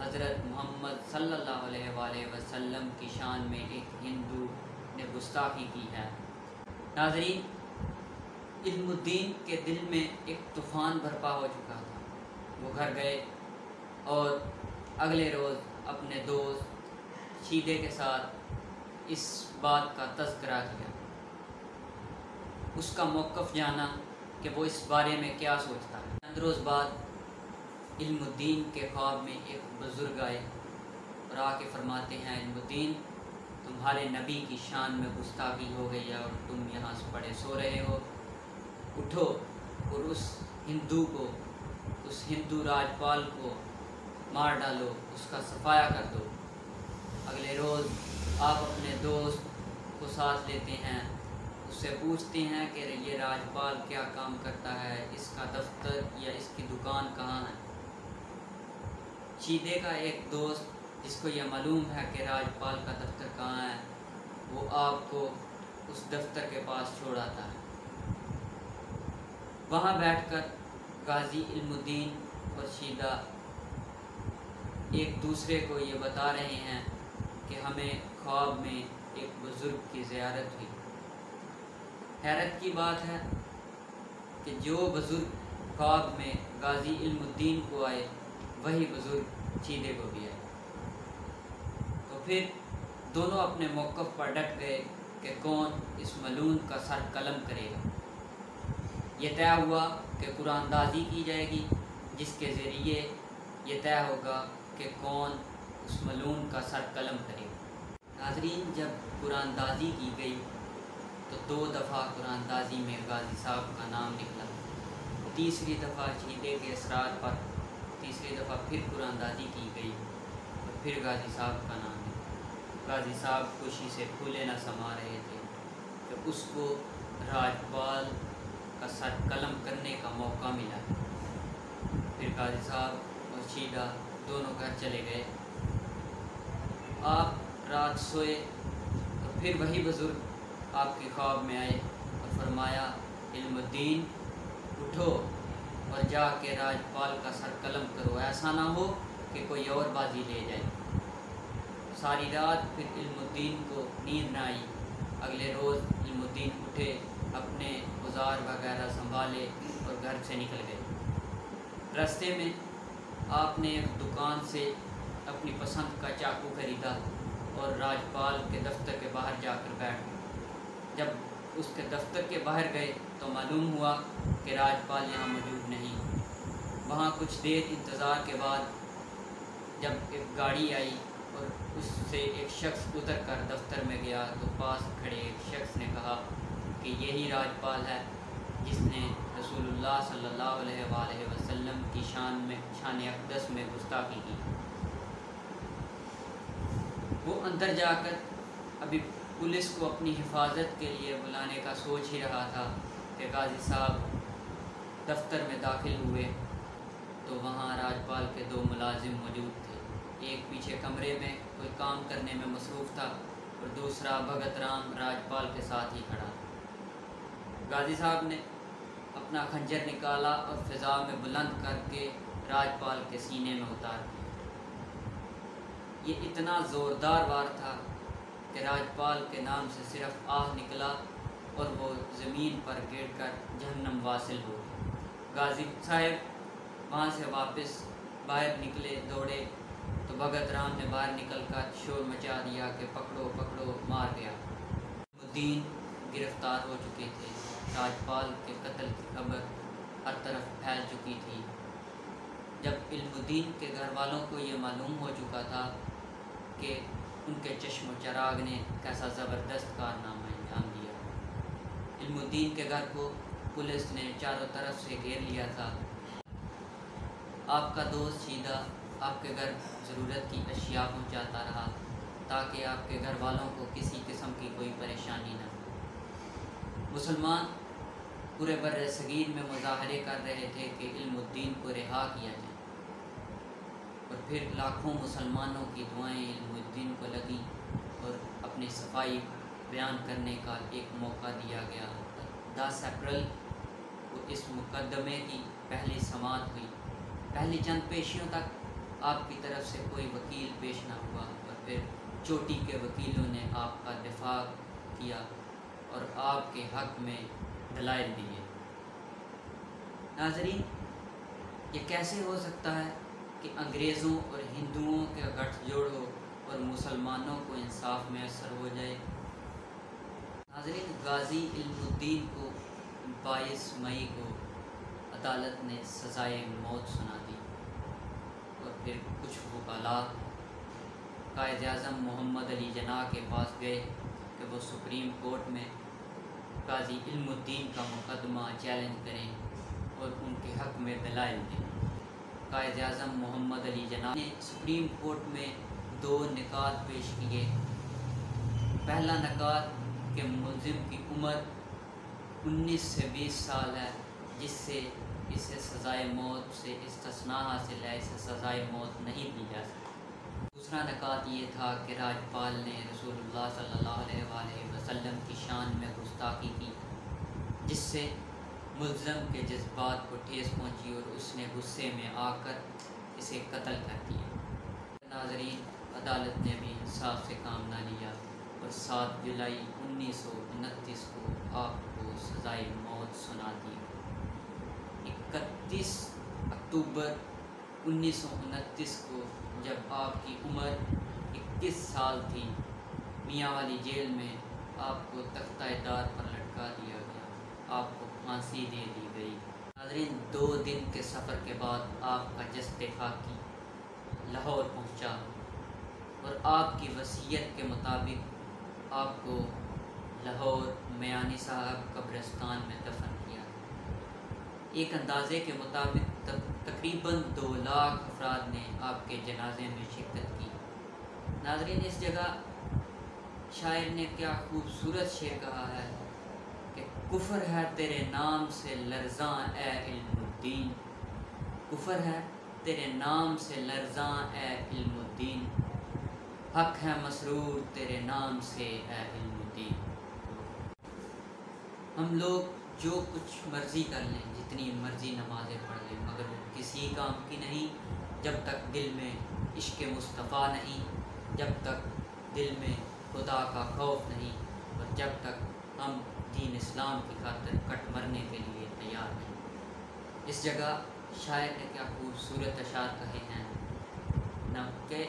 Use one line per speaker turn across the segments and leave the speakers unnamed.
حضرت محمد صلی اللہ علیہ وآلہ وسلم کی شان میں ایک ہندو نے گستاخی کی ہے۔ ناظرین، علم الدین کے دل میں ایک طوفان برپا ہو چکا تھا۔ وہ گھر گئے اور اگلے روز اپنے دوست شیدے کے ساتھ اس بات کا تذکرہ کیا، اس کا موقف جانا کہ وہ اس بارے میں کیا سوچتا ہے۔ چند روز بعد علم الدین کے خواب میں ایک بزرگ آئے اور آ کے فرماتے ہیں، علم الدین، تمہارے نبی کی شان میں گستاخی ہو گئی ہے اور تم یہاں سے پڑے سو رہے ہو، اٹھو اور اس ہندو کو، اس ہندو راجپال کو مار ڈالو، اس کا صفایا کر دو۔ اگلے روز آپ اپنے دوست کو ساتھ لیتے ہیں، اس سے پوچھتے ہیں کہ یہ راجپال کیا کام کرتا ہے، اس کا دفتر یا اس کی دکان کہاں ہے۔ شیدے کا ایک دوست جس کو یہ معلوم ہے کہ راجپال کا دفتر کہاں ہے، وہ آپ کو اس دفتر کے پاس چھوڑ آتا ہے۔ وہاں بیٹھ کر غازی علم الدین اور شیدہ ایک دوسرے کو یہ بتا رہے ہیں کہ ہمیں خواب میں ایک بزرگ کی زیارت ہوئی۔ حیرت کی بات ہے کہ جو بزرگ خواب میں غازی علم الدین کو آئے، وہی بزرگ شیدے کو بھی آئے۔ تو پھر دونوں اپنے موقف پر ڈٹ گئے کہ کون اس ملعون کا سر قلم کرے گا۔ یہ طے ہوا کہ قرآن اندازی کی جائے گی، جس کے ذریعے یہ طے ہوگا کہ کون اس ملعون کا سر قلم کرے گا۔ ناظرین، جب قرآن اندازی کی گئی تو 2 دفعہ قرآن اندازی میں غازی صاحب کا نام نکلا۔ تیسری دفعہ شیدے کے اصرار پر تیسری دفعہ پھر قرآن اندازی کی گئی اور پھر غازی صاحب کا نام نکلا۔ غازی صاحب خوشی سے پھولے نہ سما رہے تھے کہ اس کو راجپال کا سر قلم کرنے کا موقع ملا۔ پھر غازی صاحب اور شیدہ دونوں گھر چلے گئے۔ آپ رات سوئے تو پھر وہی بزرگ آپ کے خواب میں آئے اور فرمایا، علم الدین، اٹھو اور جا کے راجپال کا سر قلم کرو، ایسا نہ ہو کہ کوئی اور بازی لے جائے۔ ساری رات پھر علم الدین کو نیند نہ آئی۔ اگلے روز علم الدین اٹھے، اپنے اوزار وغیرہ سنبھالے اور گھر سے نکل گئے۔ راستے میں آپ نے ایک دکان سے اپنی پسند کا چاقو خریدا اور راجپال کے دفتر کے باہر جا کر بیٹھ گئے۔ جب اس کے دفتر کے باہر گئے تو معلوم ہوا کہ راجپال یہاں موجود نہیں۔ وہاں کچھ دیر انتظار کے بعد جب ایک گاڑی آئی اور اس سے ایک شخص اتر کر دفتر میں گیا تو پاس کھڑے ایک شخص نے کہا کہ یہی راجپال ہے جس نے رسول اللہ صلی اللہ علیہ وآلہ وسلم کی شان اقدس میں گستاخی کی۔ وہ اندر جا کر ابھی پولیس کو اپنی حفاظت کے لیے بلانے کا سوچ ہی رہا تھا کہ غازی صاحب دفتر میں داخل ہوئے تو وہاں راجپال کے 2 ملازم موجود تھے۔ ایک پیچھے کمرے میں کوئی کام کرنے میں مصروف تھا اور دوسرا بھگت رام راجپال کے ساتھ ہی کھڑا۔ غازی صاحب نے اپنا خنجر نکالا اور فضا میں بلند کر کے راجپال کے سینے میں اتار دیا۔ یہ اتنا زوردار وار تھا کہ راجپال کے نام سے صرف آہ نکلا اور وہ زمین پر گر کر جہنم واصل ہو گئے۔ غازی صاحب وہاں سے واپس باہر نکلے، دوڑے تو بھگت رام نے باہر نکل کر شور مچا دیا کہ پکڑو پکڑو، مار گیا۔ الدین گرفتار ہو چکے تھے۔ راجپال کے قتل کی خبر ہر طرف پھیل چکی تھی۔ جب علم الدین کے گھر والوں کو یہ معلوم ہو چکا تھا کہ ان کے چشم و چراغ نے کیسا زبردست کارنامہ انجام دیا۔ علم الدین کے گھر کو پولیس نے چاروں طرف سے گھیر لیا تھا۔ آپ کا دوست شیدہ آپ کے گھر ضرورت کی اشیاء پہنچاتا رہا تاکہ آپ کے گھر والوں کو کسی قسم کی کوئی پریشانی نہ ہو۔ مسلمان پورے بر صغیر میں مظاہرے کر رہے تھے کہ علم الدین کو رہا کیا جائے، اور پھر لاکھوں مسلمانوں کی دعائیں علم الدین کو لگیں اور اپنی صفائی بیان کرنے کا ایک موقع دیا گیا۔ 10 اپریل کو اس مقدمے کی پہلی سماعت ہوئی۔ پہلی چند پیشیوں تک آپ کی طرف سے کوئی وکیل پیش نہ ہوا، اور پھر چوٹی کے وکیلوں نے آپ کا دفاع کیا اور آپ کے حق میں دلائل دیے۔ ناظرین، یہ کیسے ہو سکتا ہے کہ انگریزوں اور ہندوؤں کا گٹھ جوڑ ہو اور مسلمانوں کو انصاف میسر ہو جائے؟ ناظرین، غازی علم الدین کو 22 مئی کو عدالت نے سزائے موت سنا دی، اور پھر کچھ وکلاء قائد اعظم محمد علی جناح کے پاس گئے کہ وہ سپریم کورٹ میں غازی علم الدین کا مقدمہ چیلنج کریں اور ان کے حق میں دلائل دیں۔ قائد اعظم محمد علی جناح نے سپریم کورٹ میں 2 نکات پیش کیے۔ پہلا نکات کہ ملزم کی عمر 19 سے 20 سال ہے، جس سے اسے سزائے موت سے استثناء حاصل ہے، اسے سزائے موت نہیں دی جا سکتی۔ دوسرا نکات یہ تھا کہ راجپال نے رسول اللہ صلی اللہ علیہ وآلہ وسلم کی شان میں گستاخی کی، جس سے ملزم کے جذبات کو ٹھیس پہنچی اور اس نے غصے میں آ کر اسے قتل کر دیا۔ ناظرین، عدالت نے بھی انصاف سے کام نہ لیا اور 7 جولائی 1929 کو آپ کو سزائے موت سنا دی۔ 31 اکتوبر 1929 کو جب آپ کی عمر 21 سال تھی، میاں والی جیل میں آپ کو تختہ دار پر لٹکا دیا گیا، آپ کو پھانسی دے دی گئی۔ ناظرین، 2 دن کے سفر کے بعد آپ کا جسد خاکی لاہور پہنچا اور آپ کی وصیت کے مطابق آپ کو لاہور میانی صاحب قبرستان میں دفن کیا۔ ایک اندازے کے مطابق تقریباً 2 لاکھ افراد نے آپ کے جنازے میں شرکت کی۔ ناظرین، اس جگہ شاعر نے کیا خوبصورت شعر کہا ہے کہ کفر ہے تیرے نام سے لرزاں اے علم الدین، کفر ہے تیرے نام سے لرزاں اے علم الدین، حق ہے مسرور تیرے نام سے اے علم الدین۔ ہم لوگ جو کچھ مرضی کر لیں، جتنی مرضی نمازیں پڑھ لیں، مگر وہ کسی کام کی نہیں جب تک دل میں عشق مصطفیٰ نہیں، جب تک دل میں خدا کا خوف نہیں، اور جب تک ہم دین اسلام کی خاطر کٹ مرنے کے لیے تیار نہیں۔ اس جگہ شاعر نے کیا خوبصورت اشعار کہے ہیں کہ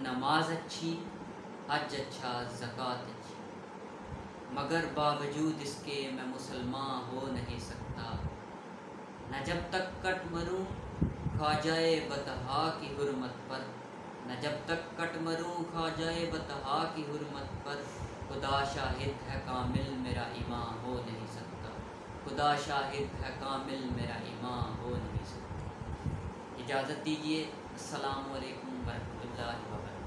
نماز اچھی، حج اچھا، زکوٰۃ اچھی، مگر باوجود اس کے میں مسلمان ہو نہیں سکتا، نہ جب تک کٹ مروں کھا جائے بطحا کی حرمت پر، نہ جب تک کٹ مروں کھا جائے بطحا کی حرمت پر، خدا شاہد ہے کامل میرا ایمان ہو نہیں سکتا، خدا شاہد ہے کامل میرا ایمان ہو نہیں سکتا۔ اجازت دیجیے، السلام علیکم ورحمۃ اللہ وبرکاتہ۔